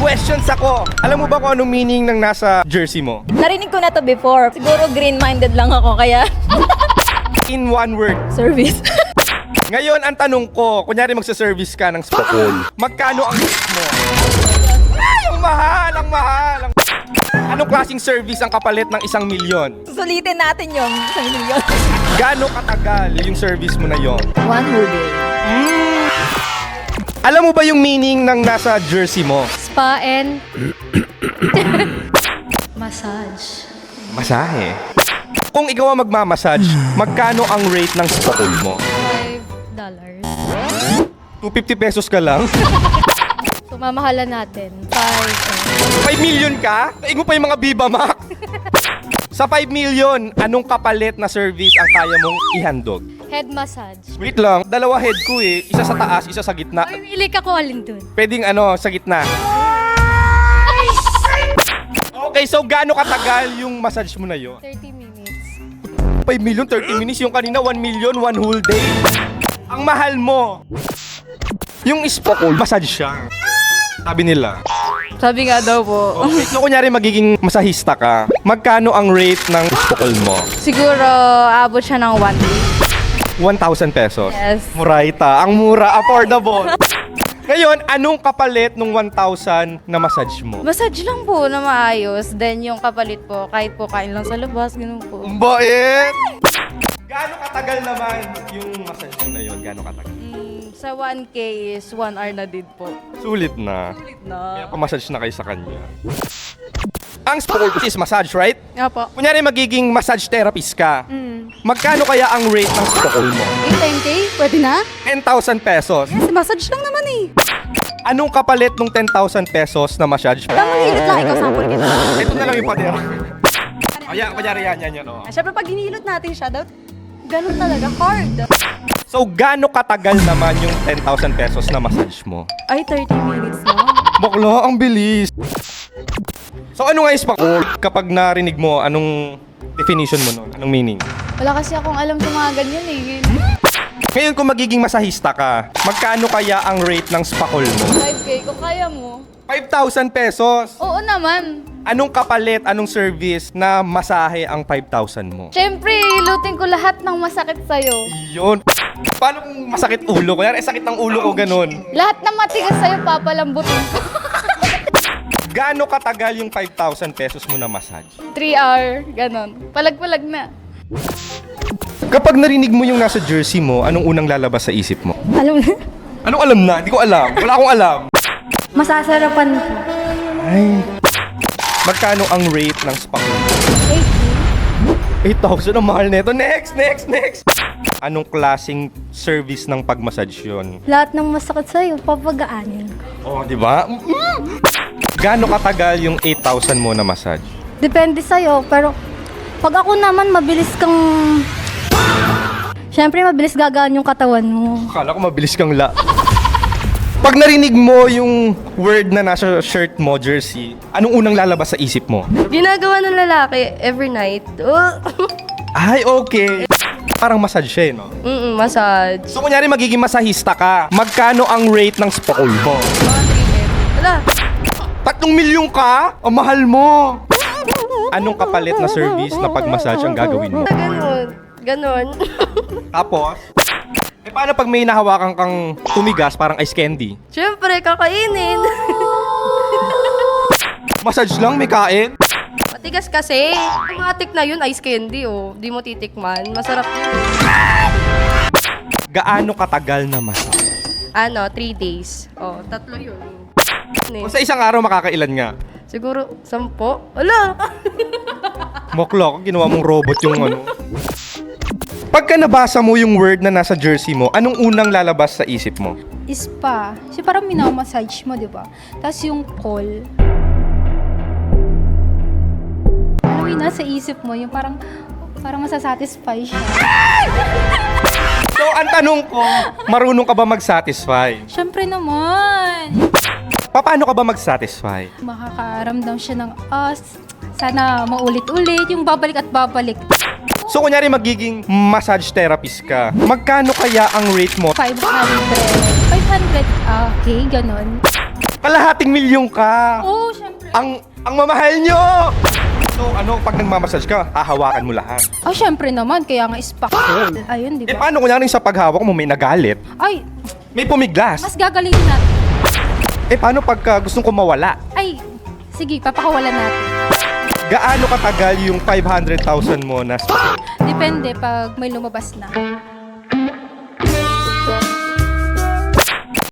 questions ako. Alam mo ba kung anong meaning ng nasa jersey mo? Narinig ko na to before. Siguro green-minded lang ako, kaya In one word. service. Ngayon, ang tanong ko, kunyari magsa-service ka ng Spokol, magkano ang rate mo? Ay, ang mahal, ang mahal. Anong klaseng service ang kapalit ng 1,000,000? Susulitin natin yung 1,000,000. Gaano katagal yung service mo na yon? One whole day. Alam mo ba yung meaning ng nasa jersey mo? Spa and massage. Masahe. Kung ikaw ang magmamassage, magkano ang rate ng Spokol mo? $5. 250 pesos ka lang? So, mamahalan natin. 5 million ka? Taig mo pa yung mga Viva Max. Sa 5 million, anong kapalit na service ang kaya mong ihandog? Head massage. Wait lang, dalawa head ko eh. Isa sa taas, isa sa gitna. Mamimili ka kung alin dun. Pwedeng sa gitna. Okay, so gaano katagal yung massage mo na yun? 30 minutes. 5 million, 30 minutes. Yung kanina, 1 million, 1 whole day. Ang mahal mo. Yung Spokol, massage siya. Sabi nila. Sabi nga daw po. Okay, so kunyari magiging masahista ka, magkano ang rate ng Spokol mo? Siguro abot siya ng 1 day. 1,000 pesos. Yes. Murayta. Ang mura, affordable. Ngayon, anong kapalit ng 1,000 na massage mo? Massage lang po na maayos. Then yung kapalit po, kahit po kain lang sa labas, ganun po. Ang bait! Gaano katagal naman yung massage mo na yun? Gaano katagal? Sa 1K is 1 hour na din po. Sulit na. Na. Kaya pa-massage na kayo sa kanya. Ang Spokol is massage, right? Nga po. Kunyari magiging massage therapist ka. Magkano kaya ang rate ng Spokol mo? 10K? Pwede na? 10,000 pesos. Yes, massage lang naman eh. Anong kapalit ng 10,000 pesos na massage? Tamang hilot lang, ikaw sample kita. Ito na lang yung pader. Ayan, kunyari yan. Oh. Siyempre pag hinilot natin siya, ganun talaga, hard. So, gaano katagal naman yung 10,000 pesos na massage mo? Ay, 30 minutes lang. Bakla, ang bilis. So, ano nga yung Spokol? Kapag narinig mo, anong definition mo nun? Anong meaning? Wala kasi akong alam sa mga ganyan eh. Ngayon, kung magiging masahista ka, magkano kaya ang rate ng Spokol mo? 5K kung kaya mo. 5,000 pesos. Oo naman. Anong kapalit, anong service na masahe ang 5,000 mo? Siyempre, ilutin ko lahat ng masakit sa'yo. Yun. Paano kung masakit ulo ko? Yan, sakit ng ulo ko, ganun. Lahat ng matigas sa'yo, papalambutin ko. Gaano katagal yung 5,000 pesos mo na massage? 3 hour, ganon. Palag-palag na. Kapag narinig mo yung nasa jersey mo, anong unang lalabas sa isip mo? Alam mo na? Anong alam na? Hindi ko alam. Wala akong alam. Masasarapan ko. Ay. Magkano ang rate ng Spokol? 8,000 ang mahal nito. Next. Anong klaseng service ng pagmassage yun? Lahat ng masakit sa'yo, papagaanin. Oh, di ba? Gaano katagal yung 8,000 mo na massage? Depende sa'yo, pero pag ako naman, mabilis kang... Siyempre, mabilis gagaan yung katawan mo. Akala ko mabilis kang Pag narinig mo yung word na nasa shirt mo, jersey, anong unang lalabas sa isip mo? Ginagawa ng lalaki every night. Ay, okay. Parang massage siya, no? Massage. So, kunyari magiging masahista ka, magkano ang rate ng Spokol mo? Wala. 3 milyon ka? Ang mahal mo! Anong kapalit na service na pag-massage ang gagawin mo? Ganon. Tapos, paano pag may nahawakan kang tumigas, parang ice candy? Siyempre, kakainin. Massage lang, may kain? Matigas kasi. Automatic na yun, ice candy oh. Di mo titikman. Masarap yun. Gaano katagal na massage? 3 days. Oh, 3 yun. O sa isang araw makakailan nga? Siguro, 10. Ala! Moklok, ginawa mong robot yung Pagka nabasa mo yung word na nasa jersey mo, anong unang lalabas sa isip mo? Spa. Kasi parang minamassage mo, di ba? Tapos yung call. Ano yung nasa isip mo? Yung parang masasatisfy siya. So, ang tanong ko, marunong ka ba mag-satisfy? Siyempre naman. Paano ka ba mag-satisfy? Makakaramdam siya ng, sana maulit-ulit, yung babalik at babalik. So, kunyari magiging massage therapist ka, magkano kaya ang rate mo? 500. 500, okay, ganon. Kalahating milyon ka. Oo, syempre. Ang mamahal nyo! So, pag nagmamassage ka, hahawakan mo lahat. Ah, syempre naman, kaya nga spa. Ayun, di Eh, ba? paano kunyari sa paghawak mo may nagalit? Ay, May pumiglas? mas gagalitin natin. Eh, paano pagka gustong ko mawala? Ay, sige, papakawalan natin. Gaano katagal yung 500,000 mo na Depende pag may lumabas na.